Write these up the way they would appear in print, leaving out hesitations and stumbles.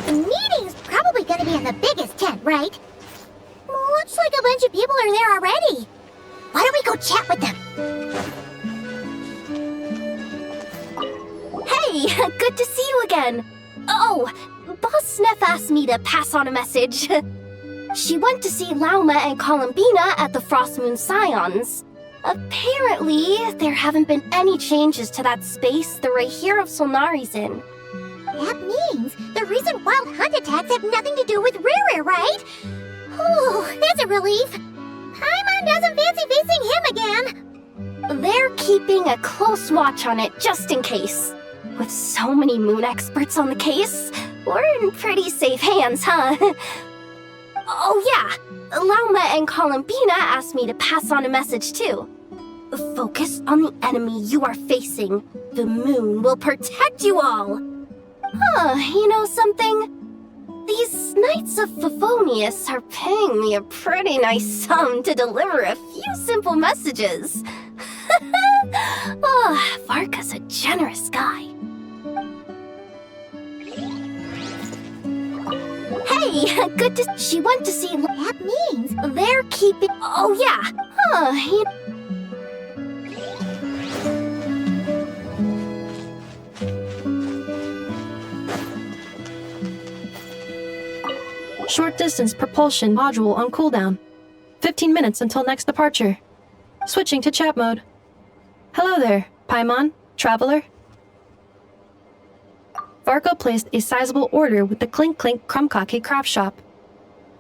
The meeting's probably gonna be in the biggest tent, right? Looks like a bunch of people are there already. Why don't we go chat with them? Hey, good to see you again. Oh, Boss Neff asked me to pass on a message. She went to see Lauma and Columbina at the Frostmoon Scions. Apparently, there haven't been any changes to that space the Rahir of Solnari's in. That means the recent wild hunt attacks have nothing to do with Riri, right? Oh, that's a relief. Paimon doesn't fancy facing him again. They're keeping a close watch on it just in case. With so many moon experts on the case, we're in pretty safe hands, huh? Oh yeah, Lauma and Columbina asked me to pass on a message too. Focus on the enemy you are facing. The moon will protect you all. Huh, you know something? These Knights of Favonius are paying me a pretty nice sum to deliver a few simple messages. Oh, Varka's a generous guy. Hey, good to... She went to see... That means they're keeping... Oh, yeah. Huh, Short distance propulsion module on cooldown. 15 minutes until next departure. Switching to chat mode. Hello there, Paimon, traveler. Varka placed a sizable order with the Clink Clink Krumkake craft shop.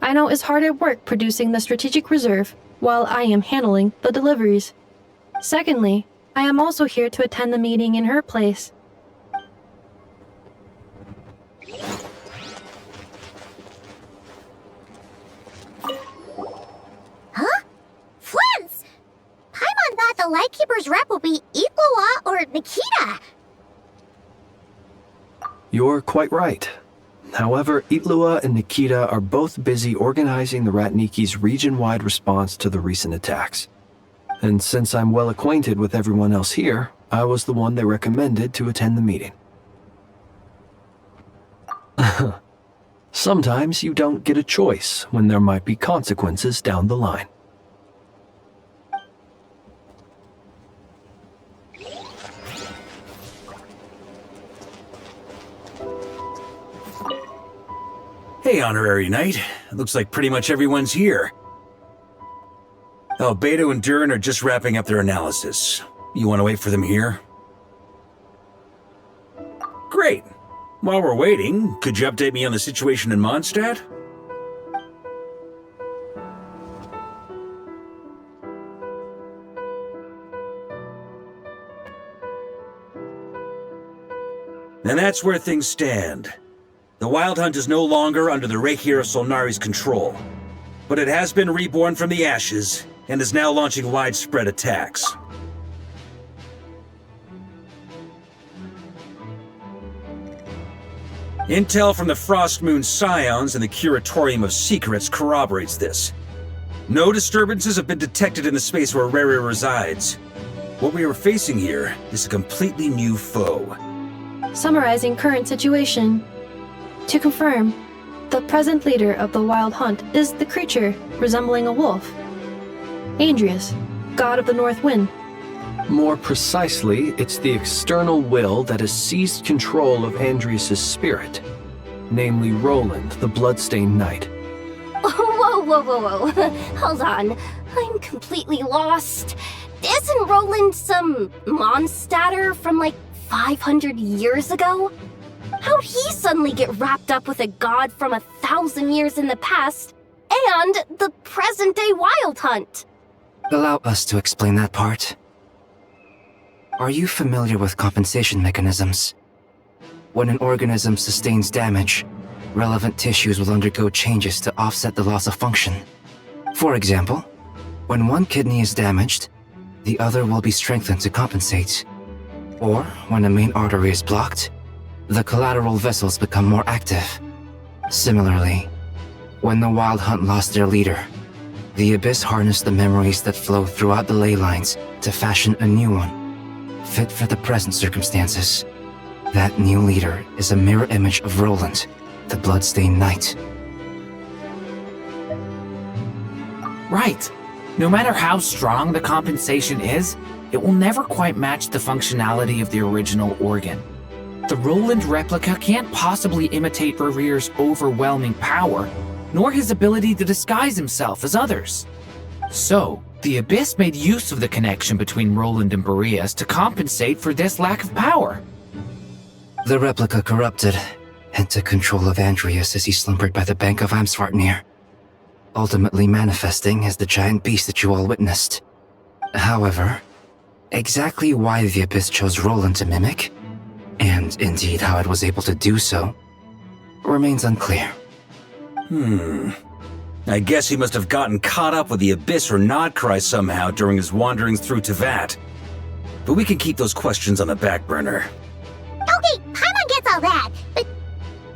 I know is hard at work producing the strategic reserve, while I am handling the deliveries. Secondly, I am also here to attend the meeting in her place. Huh? Flins! Paimon thought the Lightkeeper's rep would be Iqua or Nikita. You're quite right. However, Itlua and Nikita are both busy organizing the Ratniki's region-wide response to the recent attacks. And since I'm well acquainted with everyone else here, I was the one they recommended to attend the meeting. Sometimes you don't get a choice when there might be consequences down the line. Hey, Honorary Knight. It looks like pretty much everyone's here. Albedo and Durin are just wrapping up their analysis. You want to wait for them here? Great. While we're waiting, could you update me on the situation in Mondstadt? And that's where things stand. The Wild Hunt is no longer under the Rahir of Solnari's control, but it has been reborn from the ashes and is now launching widespread attacks. Intel from the Frostmoon Scions and the Curatorium of Secrets corroborates this. No disturbances have been detected in the space where Riri resides. What we are facing here is a completely new foe. Summarizing current situation. To confirm, the present leader of the Wild Hunt is the creature resembling a wolf. Andrius, god of the North Wind. More precisely, it's the external will that has seized control of Andrius' spirit, namely Roland, the Bloodstained Knight. Whoa. Hold on. I'm completely lost. Isn't Roland some monstatter from like 500 years ago? How'd he suddenly get wrapped up with a god from 1,000 years in the past and the present-day Wild Hunt? Allow us to explain that part. Are you familiar with compensation mechanisms? When an organism sustains damage, relevant tissues will undergo changes to offset the loss of function. For example, when one kidney is damaged, the other will be strengthened to compensate. Or when a main artery is blocked, the collateral vessels become more active. Similarly, when the Wild Hunt lost their leader, the Abyss harnessed the memories that flow throughout the ley lines to fashion a new one. fit for the present circumstances. That new leader is a mirror image of Roland, the Bloodstained Knight. Right. No matter how strong the compensation is, it will never quite match the functionality of the original organ. The Roland replica can't possibly imitate Rerear's overwhelming power, nor his ability to disguise himself as others. So, the Abyss made use of the connection between Roland and Boreas to compensate for this lack of power. The replica corrupted and took control of Andrius as he slumbered by the bank of Amsvartnir, ultimately manifesting as the giant beast that you all witnessed. However, exactly why the Abyss chose Roland to mimic, and indeed how it was able to do so, remains unclear. I guess he must have gotten caught up with the Abyss or Nod Kari somehow during his wanderings through Teyvat. But we can keep those questions on the back burner. Okay, Paimon gets all that, but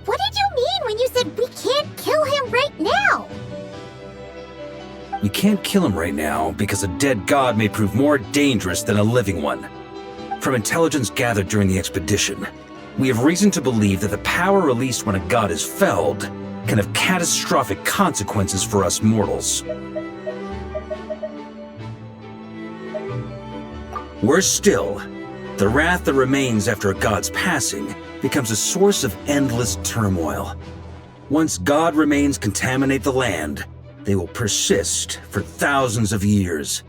what did you mean when you said we can't kill him right now? We can't kill him right now because a dead god may prove more dangerous than a living one. From intelligence gathered during the expedition, we have reason to believe that the power released when a god is felled can have catastrophic consequences for us mortals. Worse still, the wrath that remains after a god's passing becomes a source of endless turmoil. Once god remains contaminate the land, they will persist for thousands of years.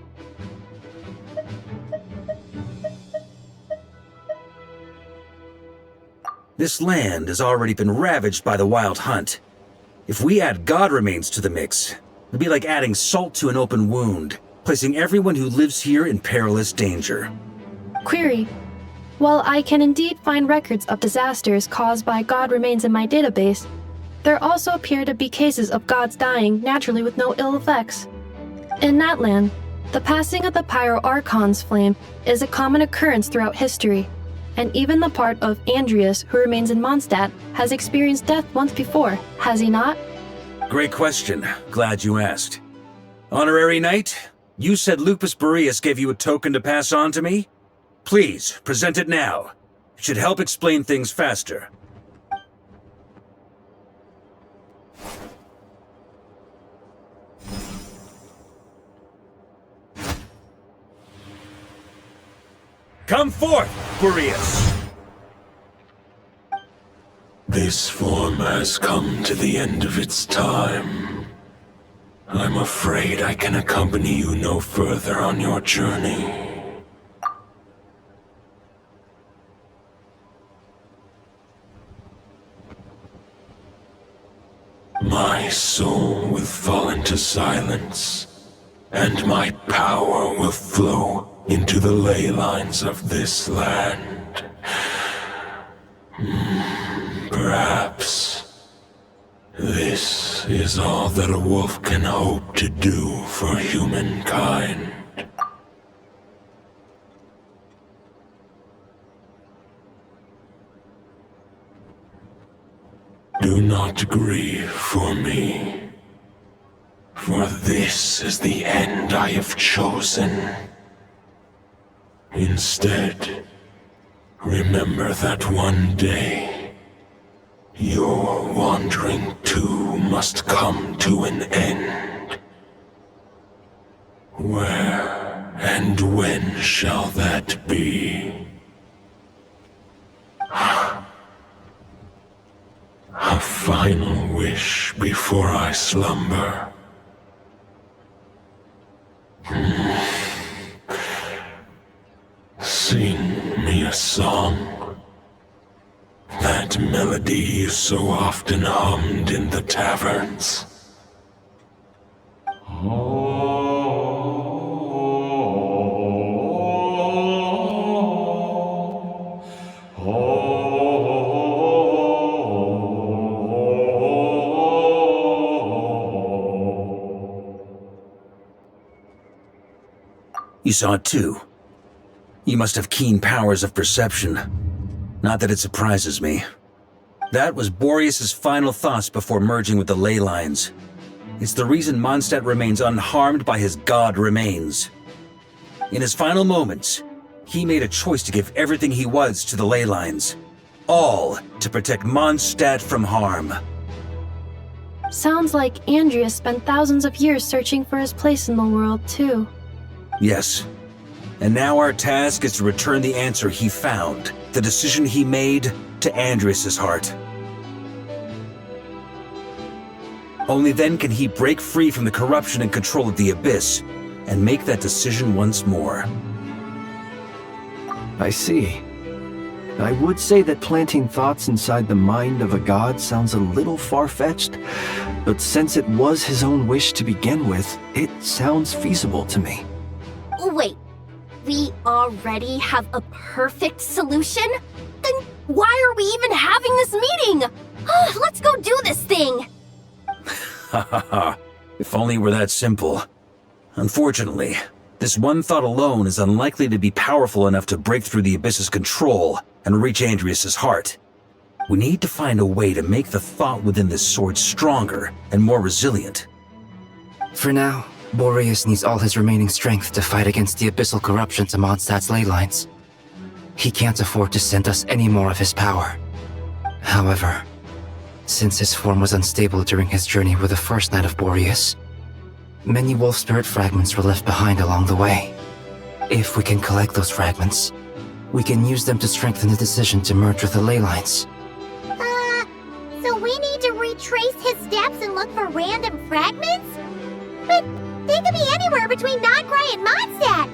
This land has already been ravaged by the Wild Hunt. If we add god remains to the mix, it'd be like adding salt to an open wound, placing everyone who lives here in perilous danger. Query. While I can indeed find records of disasters caused by god remains in my database, there also appear to be cases of gods dying naturally with no ill effects. In that land, the passing of the Pyro-Archon's flame is a common occurrence throughout history, and even the part of Andrius who remains in Mondstadt has experienced death once before, has he not? Great question. Glad you asked. Honorary Knight, you said Lupus Boreas gave you a token to pass on to me? Please, present it now. It should help explain things faster. Come forth, Boreas! This form has come to the end of its time. I'm afraid I can accompany you no further on your journey. My soul will fall into silence, and my power will flow into the ley lines of this land. Perhaps this is all that a wolf can hope to do for humankind. Do not grieve for me, for this is the end I have chosen. Instead, remember that one day, your wandering too must come to an end. Where and when shall that be? A final wish before I slumber. Sing me a song. That melody you so often hummed in the taverns. You saw it too. You must have keen powers of perception. Not that it surprises me. That was Boreas' final thoughts before merging with the ley lines. It's the reason Mondstadt remains unharmed by his god remains. In his final moments, he made a choice to give everything he was to the ley lines. All to protect Mondstadt from harm. Sounds like Andrius spent thousands of years searching for his place in the world, too. Yes. And now our task is to return the answer he found, the decision he made, to Andrius' heart. Only then can he break free from the corruption and control of the Abyss, and make that decision once more. I see. I would say that planting thoughts inside the mind of a god sounds a little far-fetched, but since it was his own wish to begin with, it sounds feasible to me. Wait, we already have a perfect solution? Then why are we even having this meeting? Let's go do this thing! Ha ha ha. If only it were that simple. Unfortunately, this one thought alone is unlikely to be powerful enough to break through the Abyss's control and reach Andrius' heart. We need to find a way to make the thought within this sword stronger and more resilient. For now, Boreas needs all his remaining strength to fight against the abyssal corruption to Mondstadt's ley lines. He can't afford to send us any more of his power. However, since his form was unstable during his journey with the first Knight of Boreas, many wolf spirit fragments were left behind along the way. If we can collect those fragments, we can use them to strengthen the decision to merge with the ley lines. So we need to retrace his steps and look for random fragments? But they could be anywhere between Nod Kari and Mondstadt.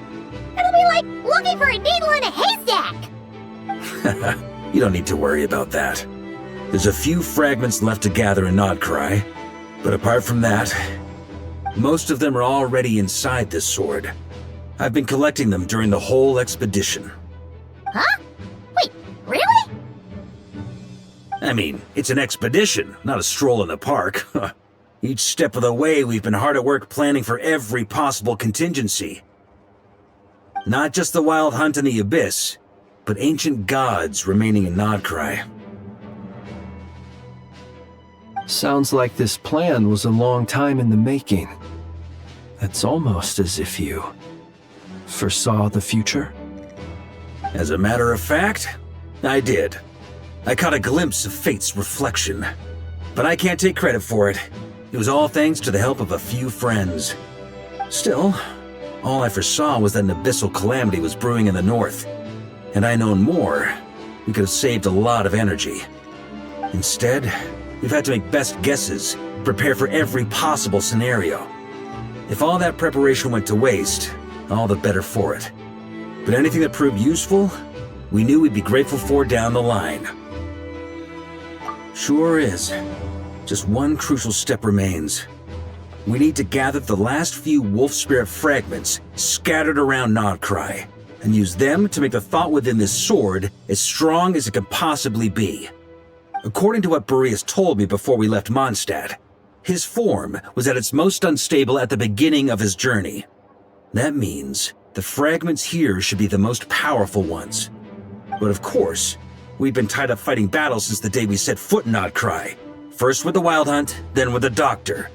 It'll be like looking for a needle in a haystack. You don't need to worry about that. There's a few fragments left to gather in Nod Kari, but apart from that, most of them are already inside this sword. I've been collecting them during the whole expedition. Huh? Wait, really? I mean, it's an expedition, not a stroll in the park. Each step of the way, we've been hard at work planning for every possible contingency. Not just the wild hunt in the Abyss, but ancient gods remaining in Nod Kari. Sounds like this plan was a long time in the making. It's almost as if you foresaw the future. As a matter of fact, I did. I caught a glimpse of fate's reflection. But I can't take credit for it. It was all thanks to the help of a few friends. Still, all I foresaw was that an abyssal calamity was brewing in the north. Had I known more, we could have saved a lot of energy. Instead, we've had to make best guesses, prepare for every possible scenario. If all that preparation went to waste, all the better for it. But anything that proved useful, we knew we'd be grateful for down the line. Sure is. Just one crucial step remains. We need to gather the last few wolf spirit fragments scattered around Nod Kari, and use them to make the thought within this sword as strong as it could possibly be. According to what Boreas told me before we left Mondstadt, his form was at its most unstable at the beginning of his journey. That means the fragments here should be the most powerful ones. But of course, we've been tied up fighting battles since the day we set foot in Nod Kari. First with the Wild Hunt, then with the Doctor.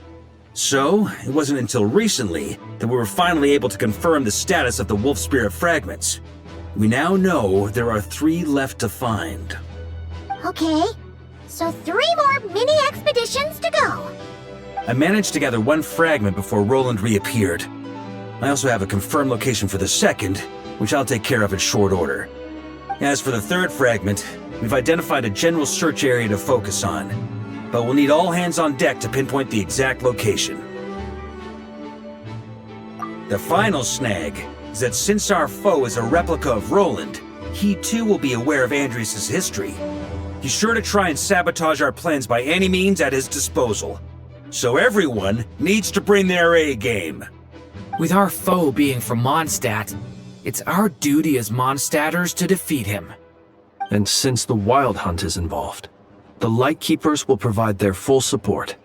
So, it wasn't until recently that we were finally able to confirm the status of the Wolf Spirit fragments. We now know there are 3 left to find. Okay, so 3 more mini expeditions to go. I managed to gather 1 fragment before Roland reappeared. I also have a confirmed location for the second, which I'll take care of in short order. As for the 3rd fragment, we've identified a general search area to focus on, but we'll need all hands on deck to pinpoint the exact location. The final snag is that since our foe is a replica of Roland, he too will be aware of Andrius' history. He's sure to try and sabotage our plans by any means at his disposal. So everyone needs to bring their A game. With our foe being from Mondstadt, it's our duty as Mondstadters to defeat him. And since the Wild Hunt is involved, the Lightkeepers will provide their full support.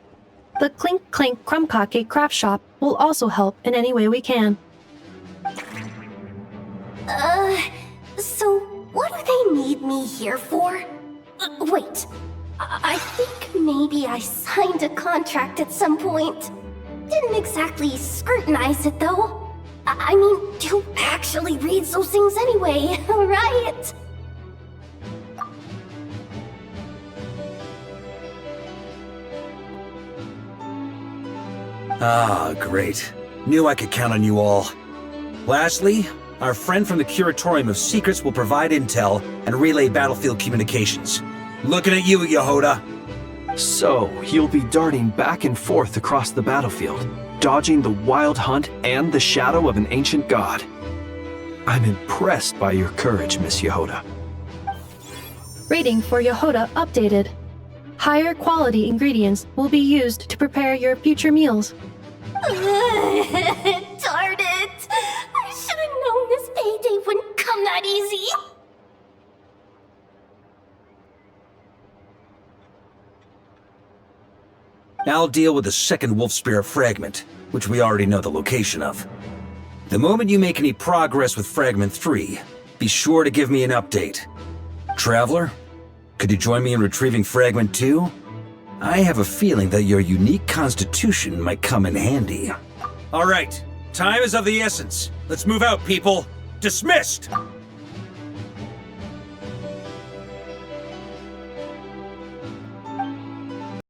The Clink Clink Krumkake craft shop will also help in any way we can. So what do they need me here for? Wait, I think maybe I signed a contract at some point. Didn't exactly scrutinize it though. I mean, who actually reads those things anyway, right? Ah, great. Knew I could count on you all. Lastly, our friend from the Curatorium of Secrets will provide intel and relay battlefield communications. Looking at you, Jahoda. So, you'll be darting back and forth across the battlefield, dodging the wild hunt and the shadow of an ancient god. I'm impressed by your courage, Miss Jahoda. Rating for Jahoda updated. Higher quality ingredients will be used to prepare your future meals. Darn it! I should have known this payday wouldn't come that easy. I'll deal with the second Wolf Spirit fragment, which we already know the location of. The moment you make any progress with Fragment 3, be sure to give me an update. Traveler, could you join me in retrieving Fragment 2? I have a feeling that your unique constitution might come in handy. All right, time is of the essence. Let's move out, people. Dismissed!